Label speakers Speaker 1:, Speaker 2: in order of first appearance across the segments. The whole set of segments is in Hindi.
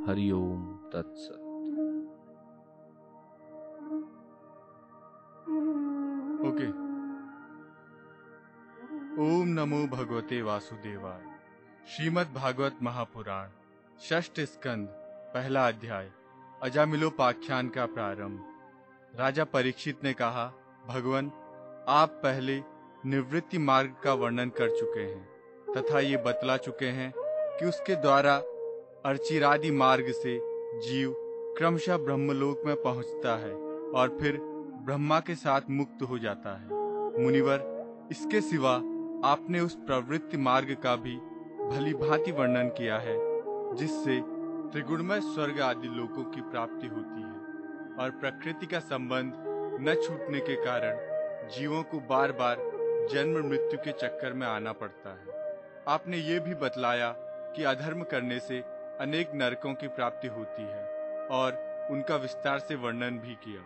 Speaker 1: हरि ओम तत्सत।
Speaker 2: ओके। ओम नमो भगवते वासुदेवाय। श्रीमद् भागवत महापुराण षष्ठ स्कंद पहला अध्याय अजामिलोपाख्यान का प्रारंभ। राजा परीक्षित ने कहा, भगवान, आप पहले निवृत्ति मार्ग का वर्णन कर चुके हैं तथा ये बतला चुके हैं कि उसके द्वारा अर्चिरादि मार्ग से जीव क्रमशः ब्रह्मलोक में पहुंचता है और फिर ब्रह्मा के साथ मुक्त हो जाता है। मुनिवर, इसके सिवा आपने उस प्रवृत्ति मार्ग का भी भली भांति वर्णन किया है जिससे त्रिगुणमय स्वर्ग आदि लोकों की प्राप्ति होती है और प्रकृति का संबंध न छूटने के कारण जीवों को बार बार जन्म मृत्यु के चक्कर में आना पड़ता है। आपने ये भी बतलाया कि अधर्म करने से अनेक नरकों की प्राप्ति होती है और उनका विस्तार से वर्णन भी किया।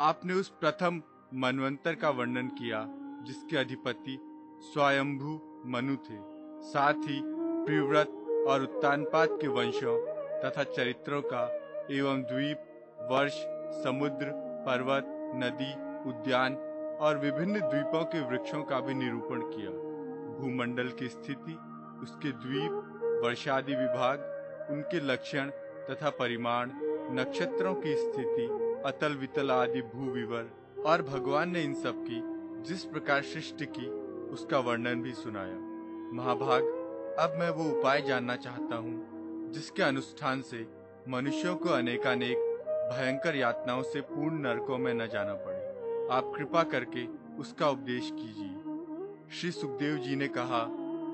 Speaker 2: आपने उस प्रथम मनवंतर का वर्णन किया जिसके अधिपति स्वयंभू मनु थे। साथ ही प्रिव्रत और उत्तानपाद के वंशों तथा चरित्रों का एवं द्वीप, वर्ष, समुद्र, पर्वत, नदी, उद्यान और विभिन्न द्वीपों के वृक्षों का भी निरूपण किया। भूमंडल की स्थिति, उसके द्वीप, वर्षादि विभाग, उनके लक्षण तथा परिमाण, नक्षत्रों की स्थिति, अतल वितल आदि भूविवर और भगवान ने इन सब की जिस प्रकार सृष्टि की उसका वर्णन भी सुनाया। महाभाग, अब मैं वो उपाय जानना चाहता हूँ जिसके अनुष्ठान से मनुष्यों को अनेकानेक भयंकर यातनाओं से पूर्ण नरकों में न जाना पड़े। आप कृपा करके उसका उपदेश कीजिए। श्री सुखदेव जी ने कहा,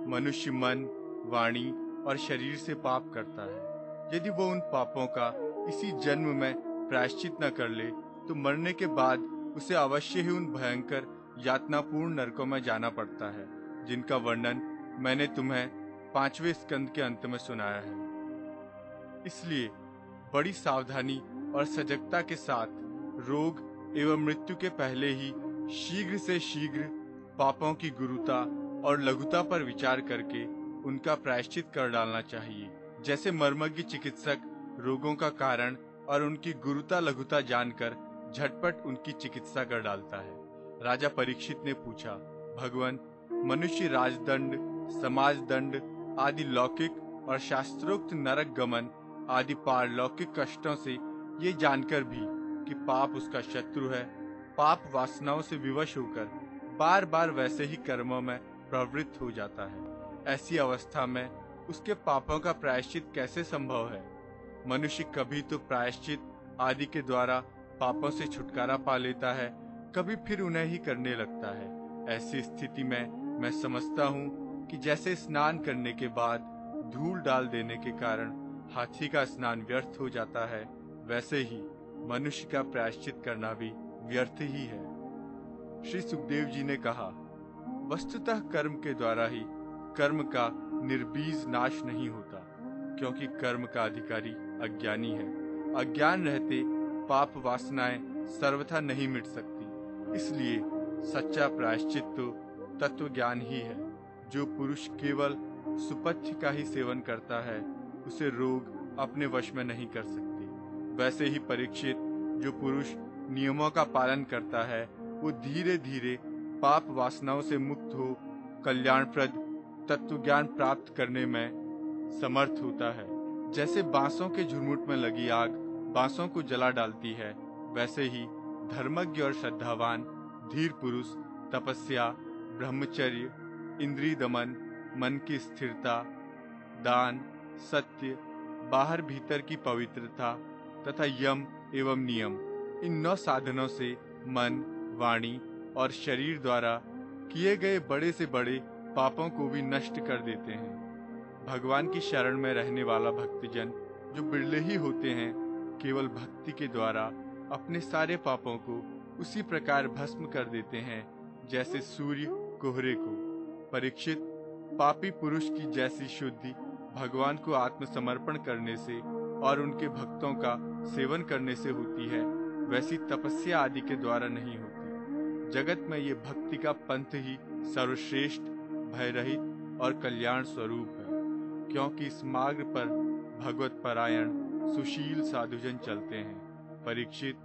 Speaker 2: मनुष्य मन, वाणी और शरीर से पाप करता है। यदि वो उन पापों का इसी जन्म में प्रायश्चित न कर ले तो मरने के बाद उसे अवश्य ही उन भयंकर यातनापूर्ण नरकों में जाना पड़ता है जिनका वर्णन मैंने तुम्हें 5वें स्कंद के अंत में सुनाया है। इसलिए बड़ी सावधानी और सजगता के साथ रोग एवं मृत्यु के पहले ही शीघ्र से शीघ्र पापों की गुरुता और लघुता पर विचार करके उनका प्रायश्चित कर डालना चाहिए। जैसे मर्मज्ञ चिकित्सक रोगों का कारण और उनकी गुरुता लघुता जानकर झटपट उनकी चिकित्सा कर डालता है। राजा परीक्षित ने पूछा, भगवान, मनुष्य राजदंड, समाजदंड आदि लौकिक और शास्त्रोक्त नरक गमन आदि पारलौकिक कष्टों से ये जानकर भी कि पाप उसका शत्रु है, पाप वासनाओं से विवश होकर बार बार वैसे ही कर्मों में प्रवृत्त हो जाता है। ऐसी अवस्था में उसके पापों का प्रायश्चित कैसे संभव है? मनुष्य कभी तो प्रायश्चित आदि के द्वारा पापों से छुटकारा पा लेता है, कभी फिर उन्हें ही करने लगता है। ऐसी स्थिति में मैं समझता हूँ कि जैसे स्नान करने के बाद धूल डाल देने के कारण हाथी का स्नान व्यर्थ हो जाता है, वैसे ही मनुष्य का प्रायश्चित करना भी व्यर्थ ही है। श्री सुखदेव जी ने कहा, वस्तुतः कर्म के द्वारा ही कर्म का निर्बीज नाश नहीं होता, क्योंकि कर्म का अधिकारी अज्ञानी है। अज्ञान रहते पाप वासनाएं सर्वथा नहीं मिट सकती। इसलिए सच्चा प्रायश्चित तो तत्व ज्ञान ही है। जो पुरुष केवल सुपथ्य का ही सेवन करता है उसे रोग अपने वश में नहीं कर सकते। वैसे ही परीक्षित, जो पुरुष नियमों का पालन करता है वो धीरे धीरे पाप वासनाओं से मुक्त हो कल्याणप्रद तत्व ज्ञान प्राप्त करने में समर्थ होता है। जैसे बांसों के झुरमुट में लगी आग बांसों को जला डालती है, वैसे ही धर्मज्ञ और श्रद्धावान धीर पुरुष तपस्या, ब्रह्मचर्य, इंद्रिय दमन, मन की स्थिरता, दान, सत्य, बाहर भीतर की पवित्रता तथा यम एवं नियम, इन 9 साधनों से मन, वाणी और शरीर द्वारा किए गए बड़े से बड़े पापों को भी नष्ट कर देते हैं। भगवान की शरण में रहने वाला भक्तजन, जो बिरले ही होते हैं, केवल भक्ति के द्वारा अपने सारे पापों को उसी प्रकार भस्म कर देते हैं जैसे सूर्य कोहरे को। परीक्षित, पापी पुरुष की जैसी शुद्धि भगवान को आत्मसमर्पण करने से और उनके भक्तों का सेवन करने से होती है, वैसी तपस्या आदि के द्वारा नहीं होती। जगत में ये भक्ति का पंथ ही सर्वश्रेष्ठ, भयरहित और कल्याण स्वरूप है, क्योंकि इस मार्ग पर भगवत परायण सुशील साधुजन चलते हैं। परीक्षित,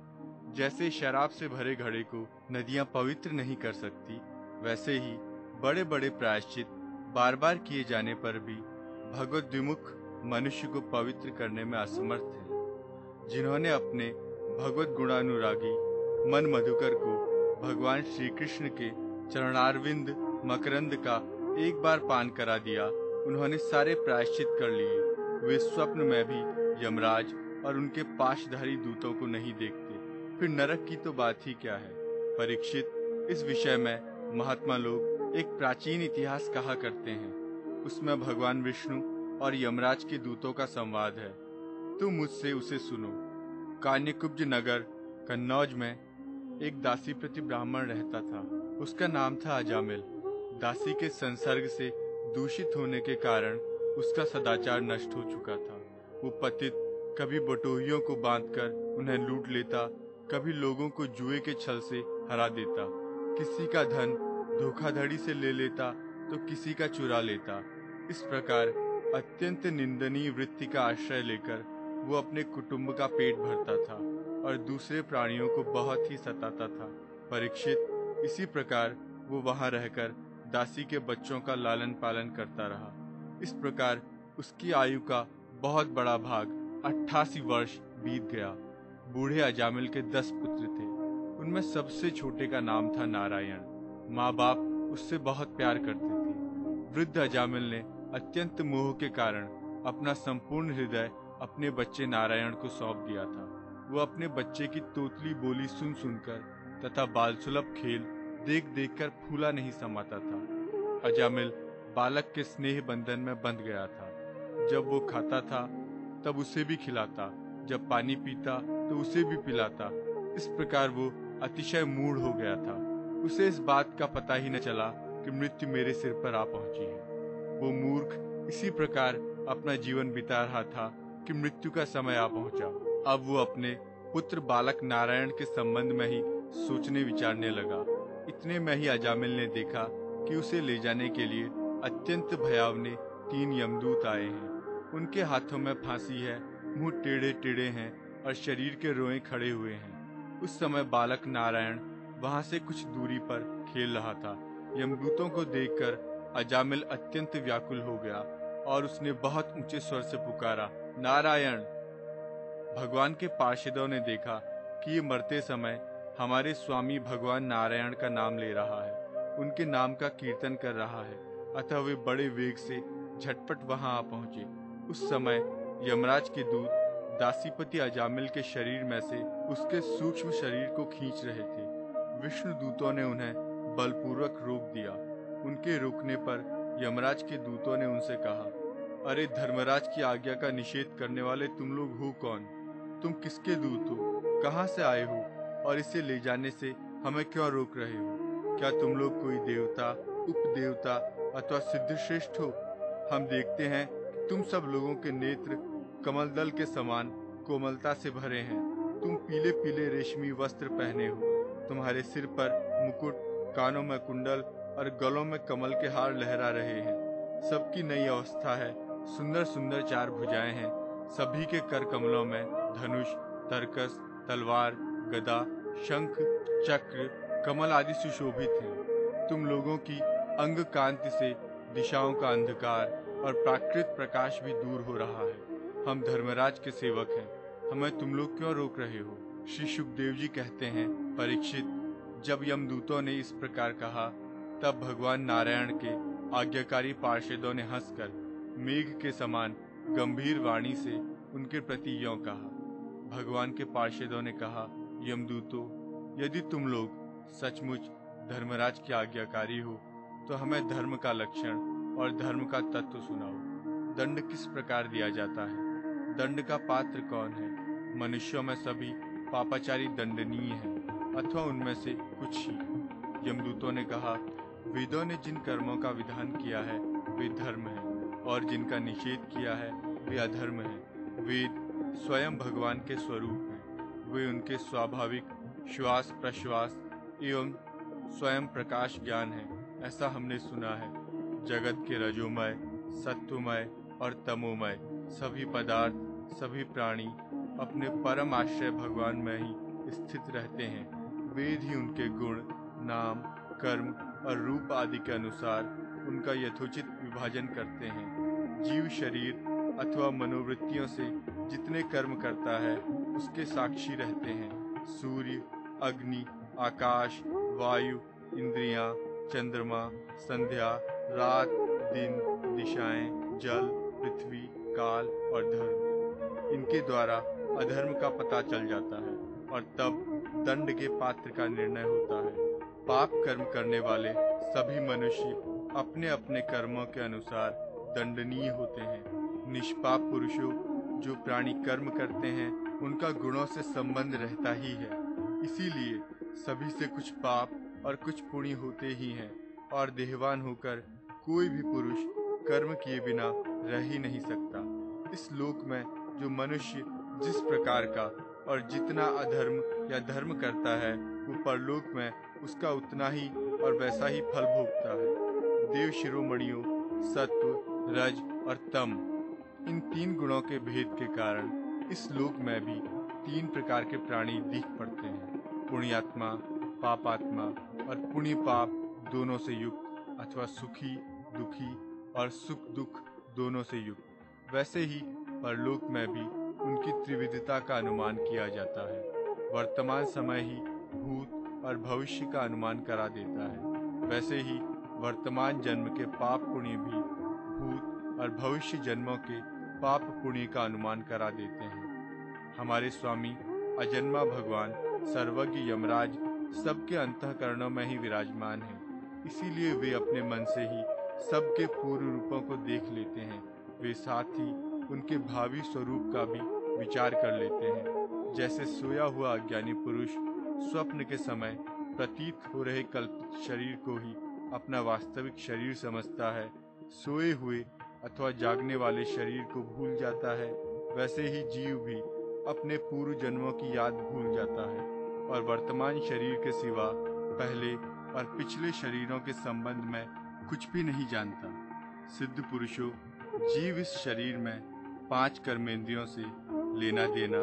Speaker 2: जैसे शराब से भरे घड़े को नदियां पवित्र नहीं कर सकती, वैसे ही बड़े बड़े प्रायश्चित बार बार किए जाने पर भी भगवत विमुख मनुष्य को पवित्र करने में असमर्थ है। जिन्होंने अपने भगवत गुणानुरागी मन मधुकर को भगवान श्री कृष्ण के चरणारविंद मकरंद का एक बार पान करा दिया, उन्होंने सारे प्रायश्चित कर लिए। वे स्वप्न में भी यमराज और उनके पाशधारी दूतों को नहीं देखते, फिर नरक की तो बात ही क्या है। परीक्षित, इस विषय में महात्मा लोग एक प्राचीन इतिहास कहा करते हैं। उसमें भगवान विष्णु और यमराज के दूतों का संवाद है। तुम मुझसे उसे सुनो। कान्यकुब्ज नगर कन्नौज में एक दासी प्रति ब्राह्मण रहता था। उसका नाम था अजामिल। दासी के संसर्ग से दूषित होने के कारण उसका सदाचार नष्ट हो चुका था। वो पतित कभी बटोहियों को बांधकर उन्हें लूट लेता, कभी लोगों को जुए के छल से हरा देता, किसी का धन धोखाधड़ी से ले लेता तो किसी का चुरा लेता। इस प्रकार अत्यंत निंदनीय वृत्ति का आश्रय लेकर वो अपने कुटुंब का पेट भरता था और दूसरे प्राणियों को बहुत ही सताता था। परीक्षित, इसी प्रकार वो वहां रहकर दासी के बच्चों का लालन पालन करता रहा। इस प्रकार उसकी आयु का बहुत बड़ा भाग 88 वर्ष बीत गया। बूढ़े अजामिल के 10 पुत्र थे। उनमें सबसे छोटे का नाम था नारायण। माँ बाप उससे बहुत प्यार करते थे। वृद्ध अजामिल ने अत्यंत मोह के कारण अपना संपूर्ण हृदय अपने बच्चे नारायण को सौंप दिया था। वो अपने बच्चे की तोतली बोली सुन सुनकर तथा बाल सुलभ खेल देख देख कर फूला नहीं समाता था। अजामिल बालक के स्नेह बंधन में बंध गया था। जब वो खाता था तब उसे भी खिलाता, जब पानी पीता तो उसे भी पिलाता। इस प्रकार वो अतिशय मूढ़ हो गया था। उसे इस बात का पता ही न चला कि मृत्यु मेरे सिर पर आ पहुंची है। वो मूर्ख इसी प्रकार अपना जीवन बिता रहा था कि मृत्यु का समय आ पहुंचा। अब वो अपने पुत्र बालक नारायण के संबंध में ही सोचने विचारने लगा। इतने में ही अजामिल ने देखा कि उसे ले जाने के लिए अत्यंत भयावने 3 यमदूत आए हैं। उनके हाथों में फांसी है, मुंह टेढ़े टेढ़े हैं और शरीर के रोए खड़े हुए हैं। उस समय बालक नारायण वहां से कुछ दूरी पर खेल रहा था। यमदूतों को देखकर अजामिल अत्यंत व्याकुल हो गया और उसने बहुत ऊंचे स्वर से पुकारा, नारायण। भगवान के पार्षदों ने देखा कि ये मरते समय हमारे स्वामी भगवान नारायण का नाम ले रहा है, उनके नाम का कीर्तन कर रहा है, अतः वे बड़े वेग से झटपट वहां आ पहुंचे। उस समय यमराज के दूत दासीपति अजामिल के शरीर में से उसके सूक्ष्म शरीर को खींच रहे थे। विष्णु दूतों ने उन्हें बलपूर्वक रोक दिया। उनके रोकने पर यमराज के दूतों ने उनसे कहा, अरे धर्मराज की आज्ञा का निषेध करने वाले तुम लोग हो कौन? तुम किसके दूत हो? कहां से आए हो? और इसे ले जाने से हमें क्यों रोक रहे हो? क्या तुम लोग कोई देवता, उपदेवता अथवा सिद्धश्रेष्ठ हो? हम देखते हैं कि तुम सब लोगों के नेत्र कमलदल के समान कोमलता से भरे हैं। तुम पीले पीले रेशमी वस्त्र पहने हो। तुम्हारे सिर पर मुकुट, कानों में कुंडल और गलों में कमल के हार लहरा रहे हैं। सबकी नई अवस्था है। सुंदर सुंदर 4 भुजाएं हैं। सभी के कर कमलों में धनुष, तरकस, तलवार, गदा, शंख, चक्र, कमल आदि सुशोभित हैं। तुम लोगों की अंग कांति से दिशाओं का अंधकार और प्राकृत प्रकाश भी दूर हो रहा है। हम धर्मराज के सेवक हैं, हमें तुम लोग क्यों रोक रहे हो? श्री सुखदेव जी कहते हैं, परीक्षित, जब यमदूतों ने इस प्रकार कहा तब भगवान नारायण के आज्ञाकारी पार्षदों ने हंसकर मेघ के समान गंभीर वाणी से उनके प्रति यों कहा। भगवान के पार्षदों ने कहा, यमदूतों, यदि तुम लोग सचमुच धर्मराज के आज्ञाकारी हो तो हमें धर्म का लक्षण और धर्म का तत्व सुनाओ। दंड किस प्रकार दिया जाता है? दंड का पात्र कौन है? मनुष्यों में सभी पापाचारी दंडनीय हैं अथवा उनमें से कुछ ही? यमदूतों ने कहा, वेदों ने जिन कर्मों का विधान किया है वे धर्म है और जिनका निषेध किया है वे अधर्म है। वेद स्वयं भगवान के स्वरूप हैं। वे उनके स्वाभाविक श्वास प्रश्वास एवं स्वयं प्रकाश ज्ञान है, ऐसा हमने सुना है। जगत के रजोमय, सत्वमय और तमोमय सभी पदार्थ, सभी प्राणी अपने परम आश्रय भगवान में ही स्थित रहते हैं। वेद ही उनके गुण, नाम, कर्म और रूप आदि के अनुसार उनका यथोचित विभाजन करते हैं। जीव शरीर अथवा मनोवृत्तियों से जितने कर्म करता है उसके साक्षी रहते हैं। सूर्य, अग्नि, आकाश, वायु, इंद्रियां, चंद्रमा, संध्या, रात, दिन, दिशाएं, जल, पृथ्वी, काल और धर्म, इनके द्वारा अधर्म का पता चल जाता है और तब दंड के पात्र का निर्णय होता है। पाप कर्म करने वाले सभी मनुष्य अपने अपने कर्मों के अनुसार दंडनीय होते हैं। निष्पाप पुरुषों जो प्राणी कर्म करते हैं उनका गुणों से संबंध रहता ही है, इसीलिए सभी से कुछ पाप और कुछ पुण्य होते ही हैं और देहवान होकर कोई भी पुरुष कर्म किए बिना रह ही नहीं सकता। इस लोक में जो मनुष्य जिस प्रकार का और जितना अधर्म या धर्म करता है वो परलोक में उसका उतना ही और वैसा ही फल भोगता है। देव शिरोमणियों, सत्व, रज और तम, इन तीन गुणों के भेद के कारण इस लोक में भी तीन प्रकार के प्राणी दिख पड़ते हैं। पुण्यात्मा, पापात्मा और पुण्य पाप दोनों से युक्त अथवा सुखी, दुखी और सुख दुख दोनों से युक्त। वैसे ही परलोक में भी उनकी त्रिविधता का अनुमान किया जाता है। वर्तमान समय ही भूत और भविष्य का अनुमान करा देता है, वैसे ही वर्तमान जन्म के पाप पुण्य भी भूत और भविष्य जन्मों के पाप पुण्य का अनुमान करा देते हैं। हमारे स्वामी अजन्मा भगवान सर्वज्ञ यमराज सबके अंतःकरणों में ही विराजमान हैं, इसीलिए वे अपने मन से ही सबके पूर्व रूपों को देख लेते हैं। वे साथ ही उनके भावी स्वरूप का भी विचार कर लेते हैं। जैसे सोया हुआ अज्ञानी पुरुष स्वप्न के समय प्रतीत हो रहे कल्पित शरीर को ही अपना वास्तविक शरीर समझता है, सोए हुए अथवा जागने वाले शरीर को भूल जाता है, वैसे ही जीव भी अपने पूर्व जन्मों की याद भूल जाता है और वर्तमान शरीर के सिवा पहले और पिछले शरीरों के संबंध में कुछ भी नहीं जानता। सिद्ध पुरुषों, जीव इस शरीर में 5 कर्मेंद्रियों से लेना देना,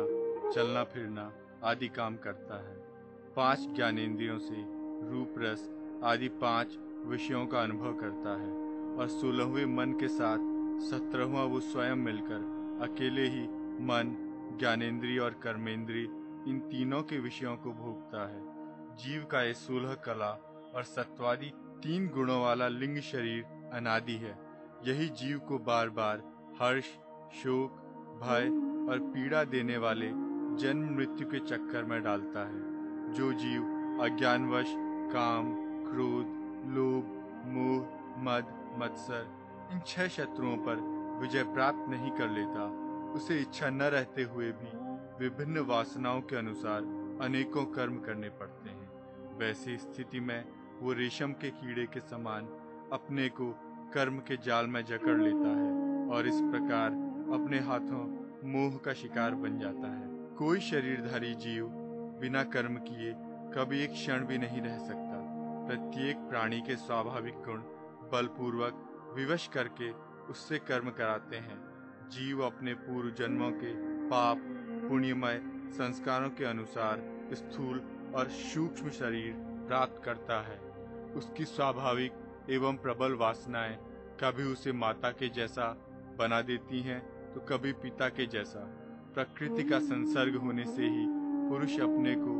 Speaker 2: चलना फिरना आदि काम करता है। 5 ज्ञानेंद्रियों से रूप रस आदि 5 विषयों का अनुभव करता है और 16वें मन के साथ 17वां वो स्वयं मिलकर अकेले ही मन, ज्ञानेंद्रिय और कर्मेंद्रिय इन तीनों के विषयों को भोगता है। जीव का ये 16 कला और सत्वादि 3 गुणों वाला लिंग शरीर अनादि है। यही जीव को बार बार हर्ष, शोक, भय और पीड़ा देने वाले जन्म मृत्यु के चक्कर में डालता है। जो जीव अज्ञानवश काम, क्रोध, लोभ, मोह, मद, मत्सर इन 6 शत्रुओं पर विजय प्राप्त नहीं कर लेता, उसे इच्छा न रहते हुए भी विभिन्न वासनाओं के अनुसार अनेकों कर्म करने पड़ते हैं। वैसी स्थिति में वो रेशम के कीड़े के समान अपने को कर्म के जाल में जकड़ लेता है और इस प्रकार अपने हाथों मोह का शिकार बन जाता है। कोई शरीरधारी जीव बिना कर्म किए कभी एक क्षण भी नहीं रह सकता। प्रत्येक प्राणी के स्वाभाविक गुण बलपूर्वक विवश करके उससे कर्म कराते हैं। जीव अपने पूर्व जन्मों के पाप पुण्यमय संस्कारों के अनुसार स्थूल और सूक्ष्म शरीर प्राप्त करता है। उसकी स्वाभाविक एवं प्रबल वासनाएं कभी उसे माता के जैसा बना देती हैं तो कभी पिता के जैसा। प्रकृति का संसर्ग होने से ही पुरुष अपने को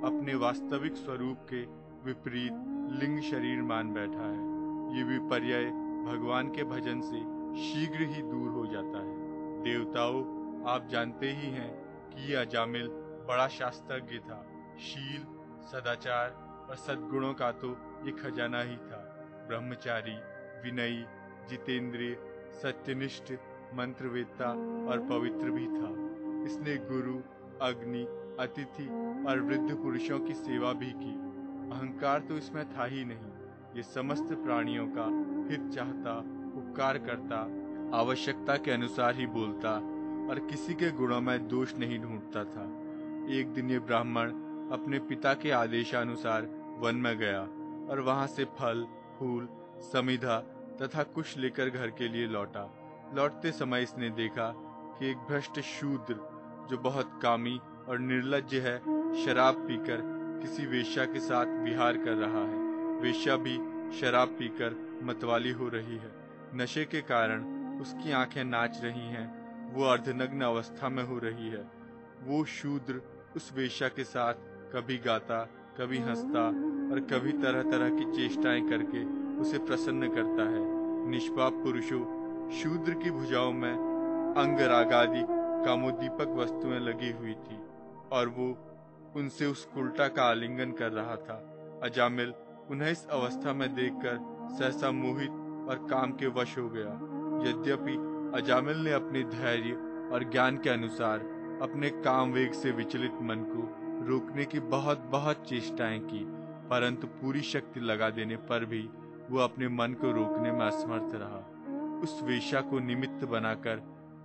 Speaker 2: अपने वास्तविक स्वरूप के विपरीत लिंग शरीर मान बैठा है। ये विपर्य भगवान के भजन से शीघ्र ही दूर हो जाता है। देवताओं, आप जानते ही हैं कि यह अजामिल बड़ा शास्त्रज्ञ था। शील, सदाचार और सद्गुणों का तो ये खजाना ही था। ब्रह्मचारी, विनयी, जितेंद्रिय, सत्यनिष्ठ, मंत्रवेत्ता और पवित्र भी था। इसने गुरु, अग्नि, अतिथि और वृद्ध पुरुषों की सेवा भी की। अहंकार तो इसमें था ही नहीं। ये समस्त प्राणियों का हित चाहता, उपकार करता, आवश्यकता के अनुसार ही बोलता और किसी के गुणों में दोष नहीं ढूंढता था। एक दिन ये ब्राह्मण अपने पिता के आदेशानुसार वन में गया और वहां से फल, फूल, समिधा तथा कुश लेकर घर के लिए लौटा। लौटते समय इसने देखा कि एक भ्रष्ट शूद्र जो बहुत कामी और निर्लज्ज है, शराब पीकर किसी वेश्या के साथ विहार कर रहा है। वेश्या भी शराब पीकर मतवाली हो रही है। नशे के कारण उसकी आंखें नाच रही हैं, वो अर्धनग्न अवस्था में हो रही है। वो शूद्र उस वेश्या के साथ कभी गाता, कभी हंसता और कभी तरह तरह की चेष्टाएं करके उसे प्रसन्न करता है। निष्पाप पुरुषों, शूद्र की भुजाओं में अंगरागादि कामोद्दीपक वस्तुएं लगी हुई थी और वो उनसे उस उल्टा का आलिंगन कर रहा था। अजामिल उन्हें इस अवस्था में देखकर सहसा मोहित और काम के वश हो गया। यद्यपि अजामिल ने अपने धैर्य और ज्ञान के अनुसार अपने काम वेग से विचलित मन को रोकने की बहुत चेष्टाएं की, परंतु पूरी शक्ति लगा देने पर भी वो अपने मन को रोकने में असमर्थ रहा। उस वेश्या को निमित्त बनाकर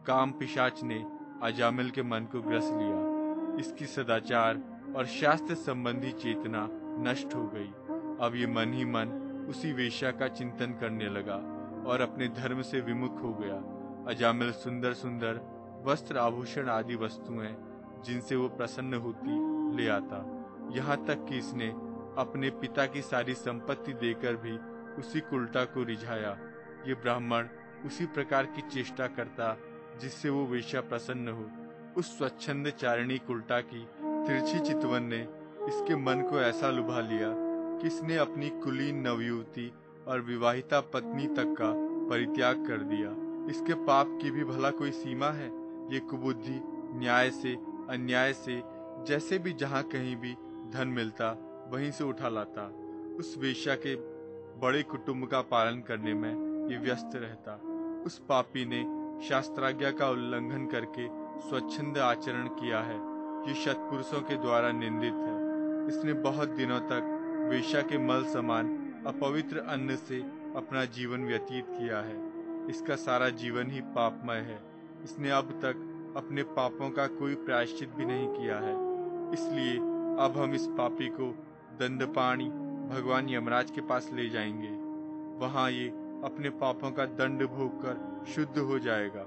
Speaker 2: काम पिशाच ने अजामिल के मन को ग्रस लिया। इसकी सदाचार और शास्त्र संबंधी चेतना नष्ट हो गई। अब ये मन ही मन उसी वेश्या का चिंतन करने लगा और अपने धर्म से विमुख हो गया। अजामिल सुंदर सुंदर वस्त्र, आभूषण आदि वस्तुएं जिनसे वो प्रसन्न होती ले आता। यहाँ तक कि इसने अपने पिता की सारी संपत्ति देकर भी उसी कुल्टा को रिझाया। ये ब्राह्मण उसी प्रकार की चेष्टा करता जिससे वो वेश्या प्रसन्न हो। उस स्वच्छंद चारिणी कुल्टा की तिरछी चितवन ने इसके मन को ऐसा लुभा लिया कि इसने अपनी कुलीन नवयुवती और विवाहिता पत्नी तक का परित्याग कर दिया। इसके पाप की भी भला कोई सीमा है? ये कुबुद्धि न्याय से अन्याय से जैसे भी जहाँ कहीं भी धन मिलता वहीं से उठा लाता। उस वेश्या के बड़े कुटुंब का पालन करने में ये व्यस्त रहता। उस पापी ने शास्त्राज्ञा का उल्लंघन करके स्वच्छंद आचरण किया है। ये सत्पुरुषों के द्वारा निंदित है। इसने बहुत दिनों तक वेश्या के मल समान अपवित्र अन्न से अपना जीवन व्यतीत किया है। इसका सारा जीवन ही पापमय है। इसने अब तक अपने पापों का कोई प्रायश्चित भी नहीं किया है। इसलिए अब हम इस पापी को दंडपाणि भगवान यमराज के पास ले जाएंगे। वहां ये अपने पापों का दंड भोग कर शुद्ध हो जाएगा।